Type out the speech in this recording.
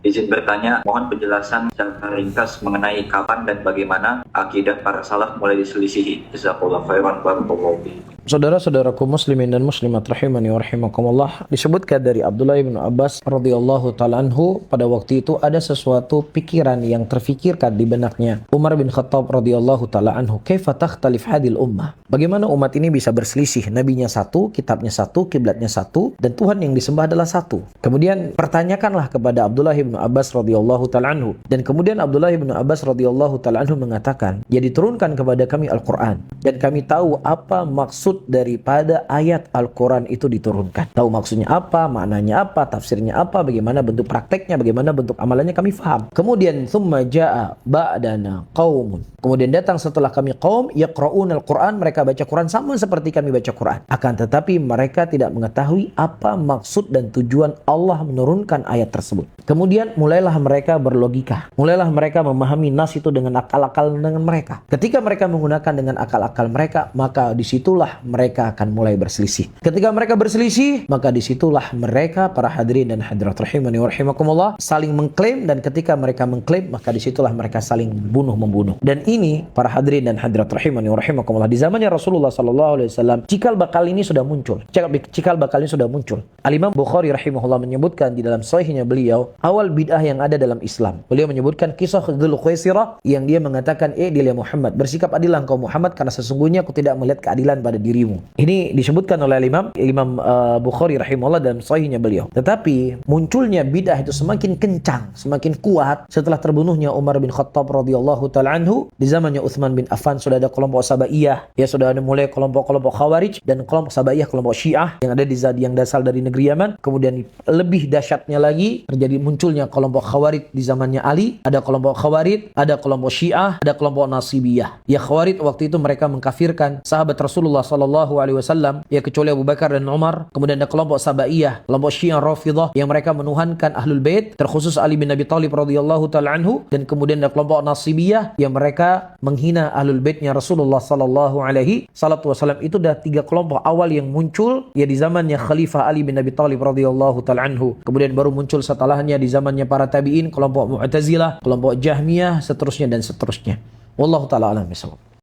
Izin bertanya, mohon penjelasan secara ringkas mengenai kapan dan bagaimana akidah para salaf mulai diselisihi. Jazakallahu khairan barakallahu fiik. Saudara-saudaraku muslimin dan muslimat rahimani wa rahimakumullah, disebutkan dari Abdullah bin Abbas radhiyallahu ta'ala anhu, pada waktu itu ada sesuatu pikiran yang terfikirkan di benaknya Umar bin Khattab radhiyallahu ta'ala anhu, kaifa takhtalif hadil ummah, bagaimana umat ini bisa berselisih, nabinya satu, kitabnya satu, kiblatnya satu, dan Tuhan yang disembah adalah satu. Kemudian pertanyakanlah kepada Abdullah bin Abbas radhiyallahu ta'ala anhu, dan kemudian Abdullah bin Abbas radhiyallahu ta'ala anhu mengatakan, ya diturunkan kepada kami Al-Quran, dan kami tahu apa maksud daripada ayat Al-Quran itu diturunkan. Tahu maksudnya apa, maknanya apa, tafsirnya apa, bagaimana bentuk prakteknya, bagaimana bentuk amalannya kami faham. Kemudian thumma jaa ba'dana qaumun, kemudian datang setelah kami qaum yaqra'un Al-Quran, mereka baca Quran sama seperti kami baca Quran, akan tetapi mereka tidak mengetahui apa maksud dan tujuan Allah menurunkan ayat tersebut. Kemudian mulailah mereka berlogika, mulailah mereka memahami nas itu dengan akal-akal dengan mereka. Ketika mereka menggunakan dengan akal-akal mereka, maka disitulah mereka akan mulai berselisih. Ketika mereka berselisih, maka disitulah mereka, para hadirin dan hadirat rahimani wa rahimakumullah, saling mengklaim, dan ketika mereka mengklaim, maka disitulah mereka saling bunuh-membunuh. Dan ini, para hadirin dan hadirat rahimani wa rahimakumullah, di zamannya Rasulullah SAW, cikal bakal ini sudah muncul. Cikal bakal ini sudah muncul. Al-Imam Bukhari rahimahullah menyebutkan di dalam sahihnya beliau, awal bid'ah yang ada dalam Islam. Beliau menyebutkan kisah Dzul Khuwaisirah yang dia mengatakan, dia Muhammad, bersikap adillah engkau Muhammad, karena sesungguhnya aku tidak melihat keadilan pada dirimu. Ini disebutkan oleh Imam Bukhari rahimahullah dalam sahihnya beliau. Tetapi munculnya bid'ah itu semakin kencang, semakin kuat setelah terbunuhnya Umar bin Khattab radhiyallahu ta'ala anhu. Di zamannya Utsman bin Affan sudah ada kelompok Sabaiyah, ya sudah ada mulai kelompok-kelompok Khawarij dan kelompok Sabaiyah, kelompok Syiah yang ada yang dasar dari negeri Yaman. Kemudian lebih dahsyatnya lagi terjadi munculnya kelompok Khawarij di zamannya Ali. Ada kelompok Khawarij, ada kelompok Syiah, ada kelompok Nasibiyah. Ya, Khawarij waktu itu mereka mengkafirkan sahabat Rasulullah sallallahu alaihi wasallam, ya kecuali Abu Bakar dan Umar. Kemudian ada kelompok Sabaiyah, kelompok Syiah Rafidhah yang mereka menuhankan Ahlul Bait, terkhusus Ali bin Abi Thalib radhiyallahu ta'ala anhu. Dan kemudian ada kelompok Nasibiyah yang mereka menghina Ahlul Baitnya Rasulullah sallallahu alaihi wasallam. Itu dah 3 kelompok awal yang muncul ya di zamannya Khalifah Ali bin Abi Thalib radhiyallahu ta'ala anhu. Kemudian baru muncul setelahnya di zamannya para tabi'in kelompok Mu'tazilah, kelompok Jahmiyah, seterusnya dan seterusnya. Wallahu ta'ala alam bisawab.